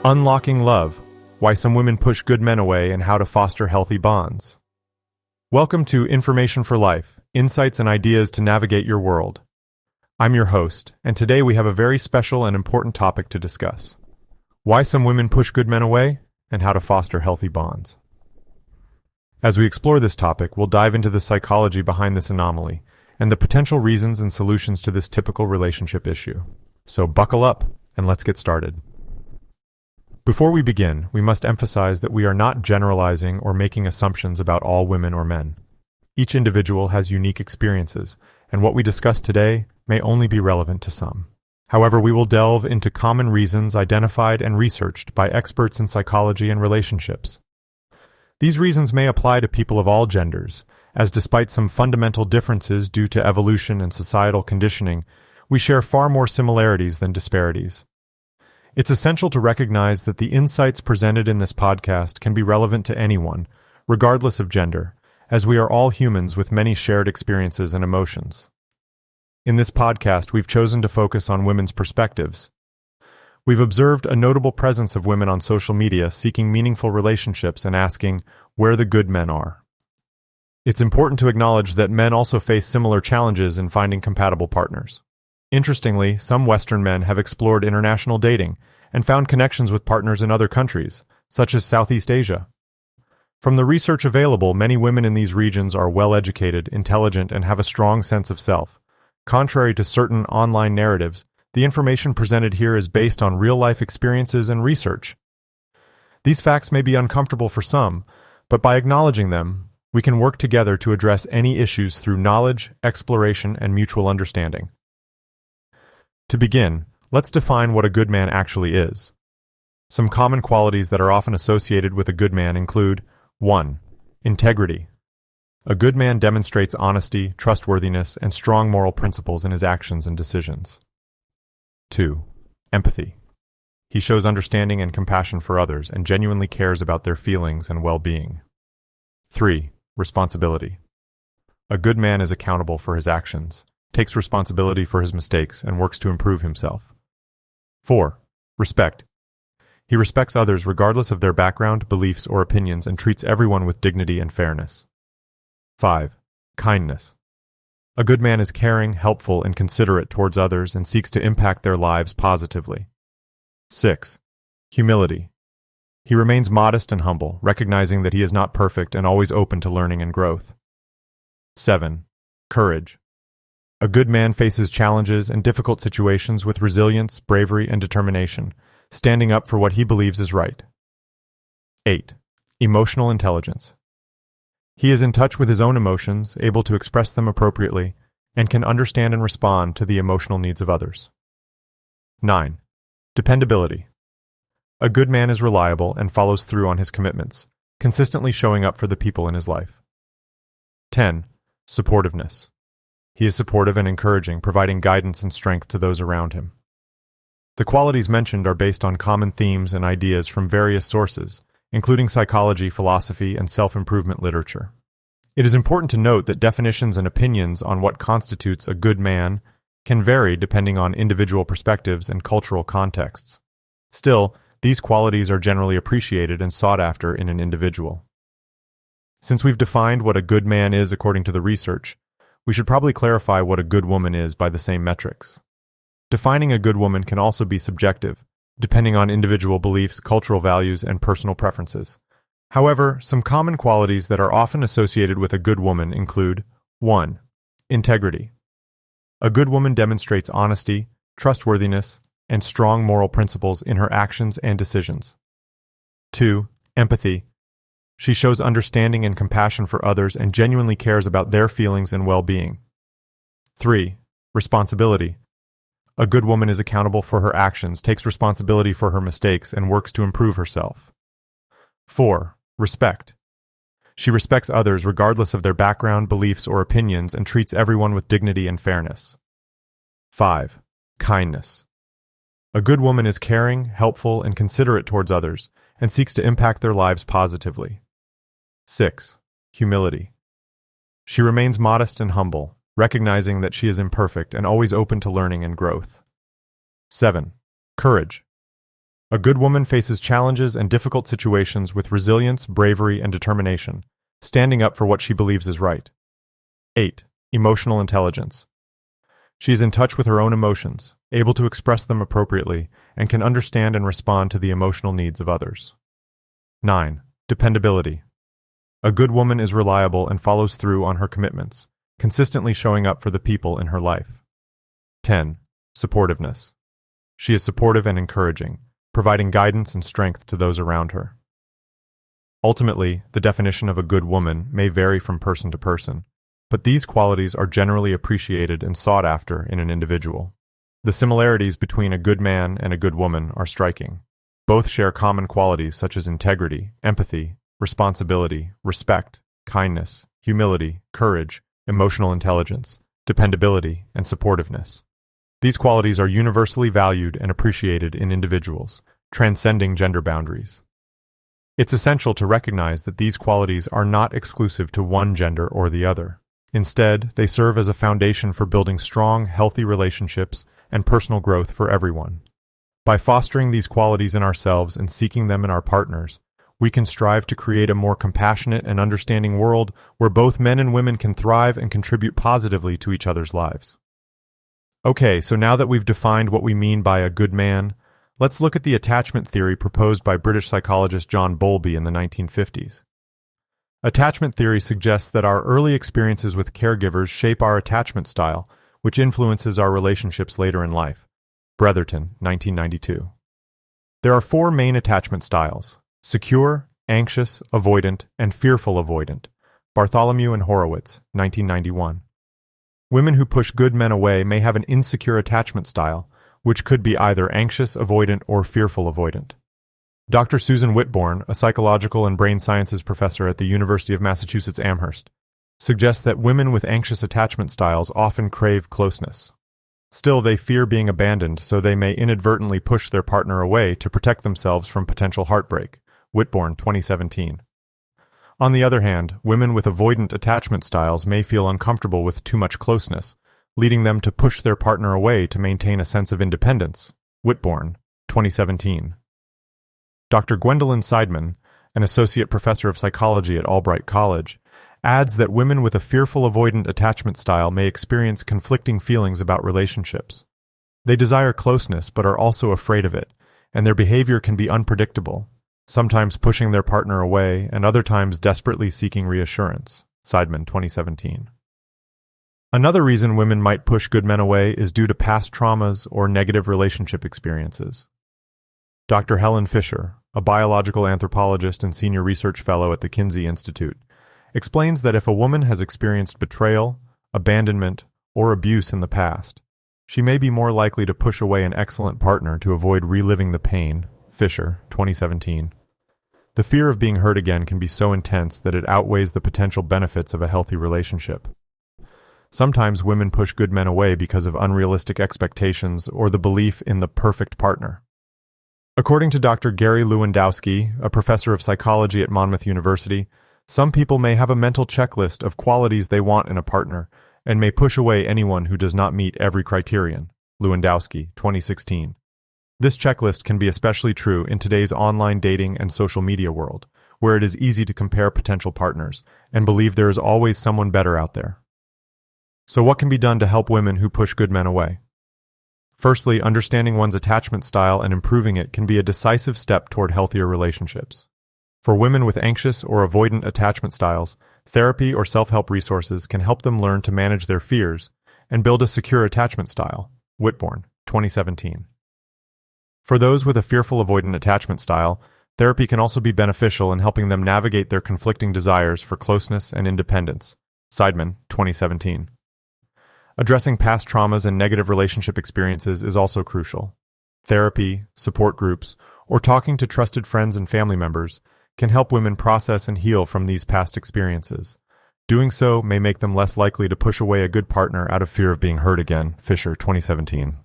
Unlocking Love, Why Some Women Push Good Men Away and How to Foster Healthy Bonds. Welcome to Information for Life, insights and ideas to navigate your world. I'm your host, and today we have a very special and important topic to discuss. Why some women push good men away and how to foster healthy bonds. As we explore this topic, we'll dive into the psychology behind this anomaly and the potential reasons and solutions to this typical relationship issue. So buckle up and let's get started. Before we begin, we must emphasize that we are not generalizing or making assumptions about all women or men. Each individual has unique experiences, and what we discuss today may only be relevant to some. However, we will delve into common reasons identified and researched by experts in psychology and relationships. These reasons may apply to people of all genders, as despite some fundamental differences due to evolution and societal conditioning, we share far more similarities than disparities. It's essential to recognize that the insights presented in this podcast can be relevant to anyone, regardless of gender, as we are all humans with many shared experiences and emotions. In this podcast, we've chosen to focus on women's perspectives. We've observed a notable presence of women on social media seeking meaningful relationships and asking where the good men are. It's important to acknowledge that men also face similar challenges in finding compatible partners. Interestingly, some Western men have explored international dating and found connections with partners in other countries, such as Southeast Asia. From the research available, many women in these regions are well-educated, intelligent, and have a strong sense of self. Contrary to certain online narratives, the information presented here is based on real-life experiences and research. These facts may be uncomfortable for some, but by acknowledging them, we can work together to address any issues through knowledge, exploration, and mutual understanding. To begin, let's define what a good man actually is. Some common qualities that are often associated with a good man include 1. Integrity. A good man demonstrates honesty, trustworthiness, and strong moral principles in his actions and decisions. 2. Empathy. He shows understanding and compassion for others and genuinely cares about their feelings and well-being. 3. Responsibility. A good man is accountable for his actions, takes responsibility for his mistakes, and works to improve himself. 4. Respect. He respects others regardless of their background, beliefs, or opinions and treats everyone with dignity and fairness. 5. Kindness. A good man is caring, helpful, and considerate towards others and seeks to impact their lives positively. 6. Humility. He remains modest and humble, recognizing that he is not perfect and always open to learning and growth. 7. Courage. A good man faces challenges and difficult situations with resilience, bravery, and determination, standing up for what he believes is right. 8. Emotional intelligence. He is in touch with his own emotions, able to express them appropriately, and can understand and respond to the emotional needs of others. 9. Dependability. A good man is reliable and follows through on his commitments, consistently showing up for the people in his life. 10. Supportiveness. He is supportive and encouraging, providing guidance and strength to those around him. The qualities mentioned are based on common themes and ideas from various sources, including psychology, philosophy, and self-improvement literature. It is important to note that definitions and opinions on what constitutes a good man can vary depending on individual perspectives and cultural contexts. Still, these qualities are generally appreciated and sought after in an individual. Since we've defined what a good man is according to the research, we should probably clarify what a good woman is by the same metrics. Defining a good woman can also be subjective, depending on individual beliefs, cultural values, and personal preferences. However, some common qualities that are often associated with a good woman include 1. Integrity. A good woman demonstrates honesty, trustworthiness, and strong moral principles in her actions and decisions. 2. Empathy. She shows understanding and compassion for others and genuinely cares about their feelings and well-being. 3. Responsibility. A good woman is accountable for her actions, takes responsibility for her mistakes, and works to improve herself. 4. Respect. She respects others regardless of their background, beliefs, or opinions and treats everyone with dignity and fairness. 5. Kindness. A good woman is caring, helpful, and considerate towards others and seeks to impact their lives positively. 6. Humility. She remains modest and humble, recognizing that she is imperfect and always open to learning and growth. 7. Courage. A good woman faces challenges and difficult situations with resilience, bravery, and determination, standing up for what she believes is right. 8. Emotional intelligence. She is in touch with her own emotions, able to express them appropriately, and can understand and respond to the emotional needs of others. 9. Dependability. A good woman is reliable and follows through on her commitments, consistently showing up for the people in her life. 10. Supportiveness. She is supportive and encouraging, providing guidance and strength to those around her. Ultimately, the definition of a good woman may vary from person to person, but these qualities are generally appreciated and sought after in an individual. The similarities between a good man and a good woman are striking. Both share common qualities such as integrity, empathy, responsibility, respect, kindness, humility, courage, emotional intelligence, dependability, and supportiveness. These qualities are universally valued and appreciated in individuals, transcending gender boundaries. It's essential to recognize that these qualities are not exclusive to one gender or the other. Instead, they serve as a foundation for building strong, healthy relationships and personal growth for everyone. By fostering these qualities in ourselves and seeking them in our partners, we can strive to create a more compassionate and understanding world where both men and women can thrive and contribute positively to each other's lives. Okay, so now that we've defined what we mean by a good man, let's look at the attachment theory proposed by British psychologist John Bowlby in the 1950s. Attachment theory suggests that our early experiences with caregivers shape our attachment style, which influences our relationships later in life. Bretherton, 1992. There are 4 main attachment styles: secure, anxious, avoidant, and fearful avoidant. Bartholomew and Horowitz, 1991. Women who push good men away may have an insecure attachment style, which could be either anxious avoidant or fearful avoidant. Dr. Susan Whitbourne, a psychological and brain sciences professor at the University of Massachusetts Amherst, suggests that women with anxious attachment styles often crave closeness. Still, they fear being abandoned, so they may inadvertently push their partner away to protect themselves from potential heartbreak. Whitbourne, 2017. On the other hand, women with avoidant attachment styles may feel uncomfortable with too much closeness, leading them to push their partner away to maintain a sense of independence. Whitbourne, 2017. Dr. Gwendolyn Seidman, an associate professor of psychology at Albright College, adds that women with a fearful avoidant attachment style may experience conflicting feelings about relationships. They desire closeness but are also afraid of it, and their behavior can be unpredictable, sometimes pushing their partner away and other times desperately seeking reassurance. Seidman, 2017. Another reason women might push good men away is due to past traumas or negative relationship experiences. Dr. Helen Fisher, a biological anthropologist and senior research fellow at the Kinsey Institute, explains that if a woman has experienced betrayal, abandonment, or abuse in the past, she may be more likely to push away an excellent partner to avoid reliving the pain. Fisher, 2017. The fear of being hurt again can be so intense that it outweighs the potential benefits of a healthy relationship. Sometimes women push good men away because of unrealistic expectations or the belief in the perfect partner. According to Dr. Gary Lewandowski, a professor of psychology at Monmouth University, some people may have a mental checklist of qualities they want in a partner and may push away anyone who does not meet every criterion. Lewandowski, 2016. This checklist can be especially true in today's online dating and social media world, where it is easy to compare potential partners and believe there is always someone better out there. So what can be done to help women who push good men away? Firstly, understanding one's attachment style and improving it can be a decisive step toward healthier relationships. For women with anxious or avoidant attachment styles, therapy or self-help resources can help them learn to manage their fears and build a secure attachment style. Whitbourne, 2017. For those with a fearful avoidant attachment style, therapy can also be beneficial in helping them navigate their conflicting desires for closeness and independence. Seidman, 2017. Addressing past traumas and negative relationship experiences is also crucial. Therapy, support groups, or talking to trusted friends and family members can help women process and heal from these past experiences. Doing so may make them less likely to push away a good partner out of fear of being hurt again. Fisher, 2017.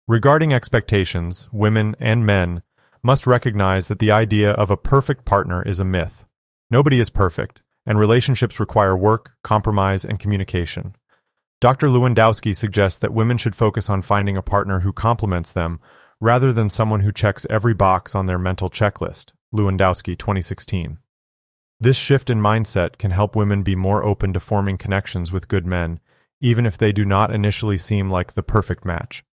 Regarding expectations, women and men must recognize that the idea of a perfect partner is a myth. Nobody is perfect, and relationships require work, compromise, and communication. Dr. Lewandowski suggests that women should focus on finding a partner who complements them rather than someone who checks every box on their mental checklist. Lewandowski, 2016. This shift in mindset can help women be more open to forming connections with good men, even if they do not initially seem like the perfect match.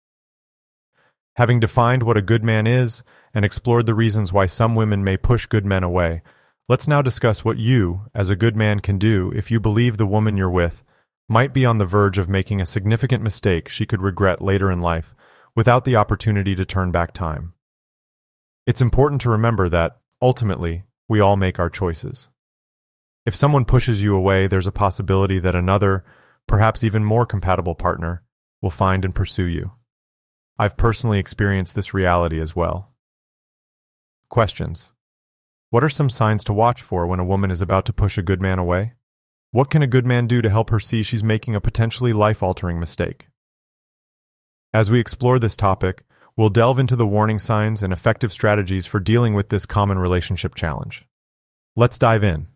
Having defined what a good man is and explored the reasons why some women may push good men away, let's now discuss what you, as a good man, can do if you believe the woman you're with might be on the verge of making a significant mistake she could regret later in life without the opportunity to turn back time. It's important to remember that, ultimately, we all make our choices. If someone pushes you away, there's a possibility that another, perhaps even more compatible partner, will find and pursue you. I've personally experienced this reality as well. Questions. What are some signs to watch for when a woman is about to push a good man away? What can a good man do to help her see she's making a potentially life-altering mistake? As we explore this topic, we'll delve into the warning signs and effective strategies for dealing with this common relationship challenge. Let's dive in.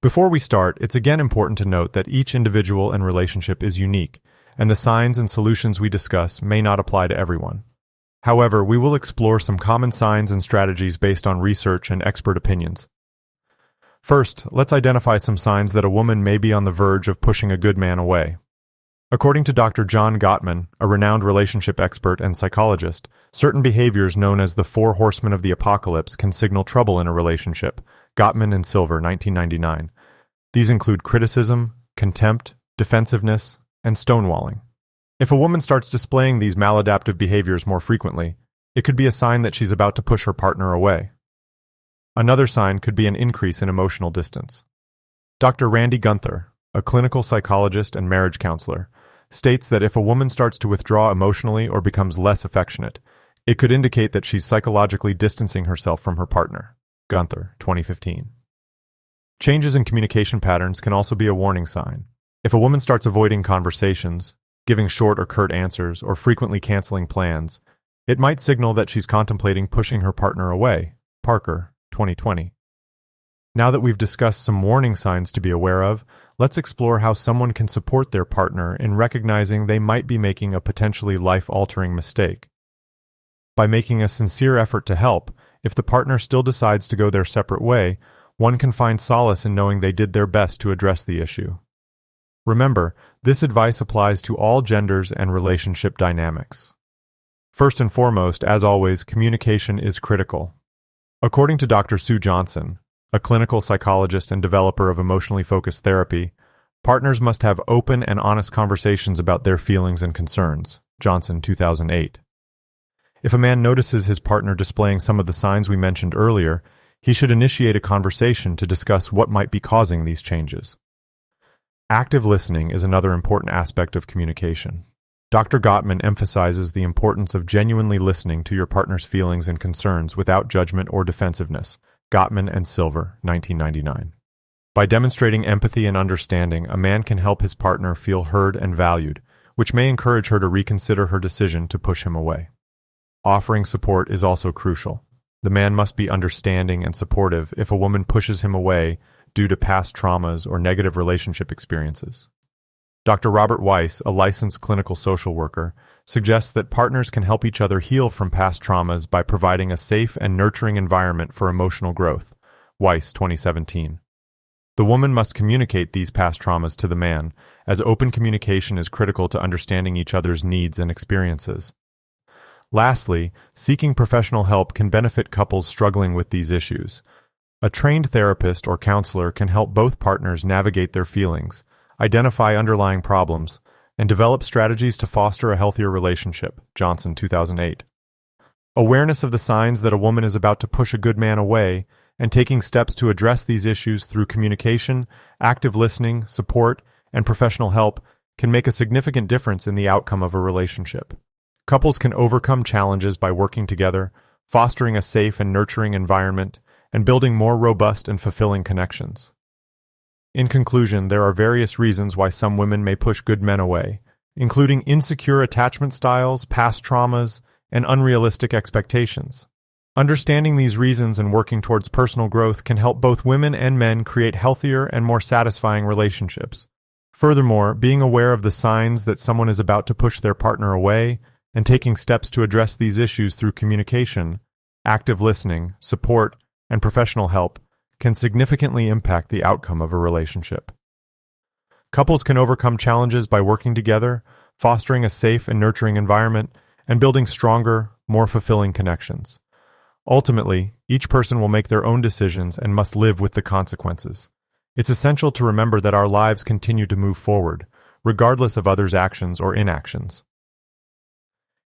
Before we start, it's again important to note that each individual and relationship is unique, and the signs and solutions we discuss may not apply to everyone. However, we will explore some common signs and strategies based on research and expert opinions. First, let's identify some signs that a woman may be on the verge of pushing a good man away. According to Dr. John Gottman, a renowned relationship expert and psychologist, certain behaviors known as the 4 horsemen of the apocalypse can signal trouble in a relationship. Gottman and Silver, 1999. These include criticism, contempt, defensiveness, and stonewalling. If a woman starts displaying these maladaptive behaviors more frequently, it could be a sign that she's about to push her partner away. Another sign could be an increase in emotional distance. Dr. Randy Gunther, a clinical psychologist and marriage counselor, states that if a woman starts to withdraw emotionally or becomes less affectionate, it could indicate that she's psychologically distancing herself from her partner. Gunther, 2015. Changes in communication patterns can also be a warning sign. If a woman starts avoiding conversations, giving short or curt answers, or frequently canceling plans, it might signal that she's contemplating pushing her partner away. Parker, 2020. Now that we've discussed some warning signs to be aware of, let's explore how someone can support their partner in recognizing they might be making a potentially life-altering mistake. By making a sincere effort to help, if the partner still decides to go their separate way, one can find solace in knowing they did their best to address the issue. Remember, this advice applies to all genders and relationship dynamics. First and foremost, as always, communication is critical. According to Dr. Sue Johnson, a clinical psychologist and developer of emotionally focused therapy, partners must have open and honest conversations about their feelings and concerns. Johnson, 2008. If a man notices his partner displaying some of the signs we mentioned earlier, he should initiate a conversation to discuss what might be causing these changes. Active listening is another important aspect of communication. Dr. Gottman emphasizes the importance of genuinely listening to your partner's feelings and concerns without judgment or defensiveness. Gottman and Silver, 1999. By demonstrating empathy and understanding, a man can help his partner feel heard and valued, which may encourage her to reconsider her decision to push him away. Offering support is also crucial. The man must be understanding and supportive if a woman pushes him away due to past traumas or negative relationship experiences. Dr. Robert Weiss, a licensed clinical social worker, suggests that partners can help each other heal from past traumas by providing a safe and nurturing environment for emotional growth. Weiss, 2017. The woman must communicate these past traumas to the man, as open communication is critical to understanding each other's needs and experiences. Lastly, seeking professional help can benefit couples struggling with these issues. A trained therapist or counselor can help both partners navigate their feelings, identify underlying problems, and develop strategies to foster a healthier relationship. Johnson, 2008. Awareness of the signs that a woman is about to push a good man away and taking steps to address these issues through communication, active listening, support, and professional help can make a significant difference in the outcome of a relationship. Couples can overcome challenges by working together, fostering a safe and nurturing environment, and building more robust and fulfilling connections. In conclusion, there are various reasons why some women may push good men away, including insecure attachment styles, past traumas, and unrealistic expectations. Understanding these reasons and working towards personal growth can help both women and men create healthier and more satisfying relationships. Furthermore, being aware of the signs that someone is about to push their partner away and taking steps to address these issues through communication, active listening, support, and professional help can significantly impact the outcome of a relationship. Couples can overcome challenges by working together, fostering a safe and nurturing environment, and building stronger, more fulfilling connections. Ultimately, each person will make their own decisions and must live with the consequences. It's essential to remember that our lives continue to move forward, regardless of others' actions or inactions.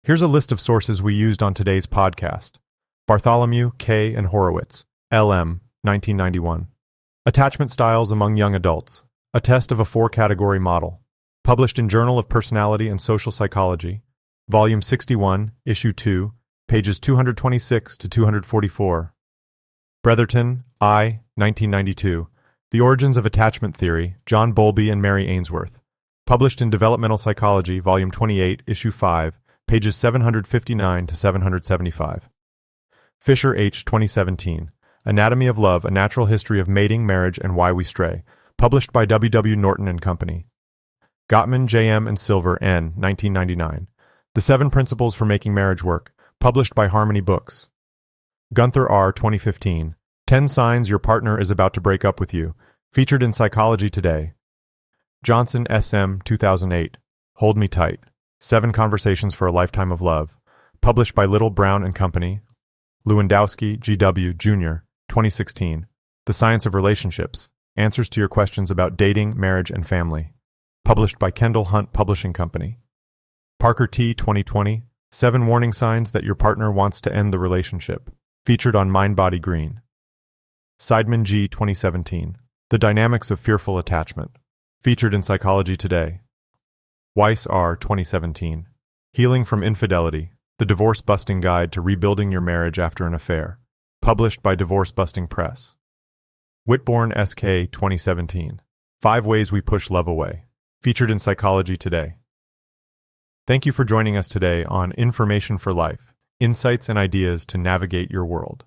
Here's a list of sources we used on today's podcast. Bartholomew, K. and Horowitz, L.M., 1991. Attachment Styles Among Young Adults, a Test of a Four-Category Model. Published in Journal of Personality and Social Psychology, Volume 61, Issue 2, pages 226 to 244. Bretherton, I., 1992. The Origins of Attachment Theory, John Bowlby and Mary Ainsworth. Published in Developmental Psychology, Volume 28, Issue 5, pages 759 to 775. Fisher H. 2017. Anatomy of Love, A Natural History of Mating, Marriage, and Why We Stray. Published by W. W. Norton and Company. Gottman, J. M. and Silver, N. 1999. The 7 Principles for Making Marriage Work. Published by Harmony Books. Gunther R. 2015. 10 Signs Your Partner is About to Break Up with You. Featured in Psychology Today. Johnson, S. M. 2008. Hold Me Tight. 7 Conversations for a Lifetime of Love. Published by Little, Brown and Company. Lewandowski, G. W. Jr. 2016. The Science of Relationships. Answers to Your Questions About Dating, Marriage, and Family. Published by Kendall Hunt Publishing Company. Parker T. 2020. 7 Warning Signs That Your Partner Wants to End the Relationship. Featured on Mind Body Green. Seidman G. 2017. The Dynamics of Fearful Attachment. Featured in Psychology Today. Weiss R. 2017. Healing from Infidelity. The Divorce-Busting Guide to Rebuilding Your Marriage After an Affair. Published by Divorce Busting Press. Whitborn S.K. 2017. 5 Ways We Push Love Away. Featured in Psychology Today. Thank you for joining us today on Information for Life, Insights and Ideas to Navigate Your World.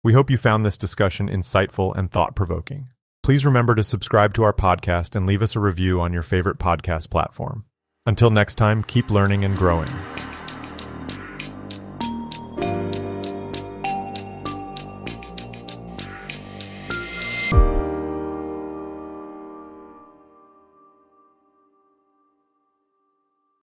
We hope you found this discussion insightful and thought-provoking. Please remember to subscribe to our podcast and leave us a review on your favorite podcast platform. Until next time, keep learning and growing.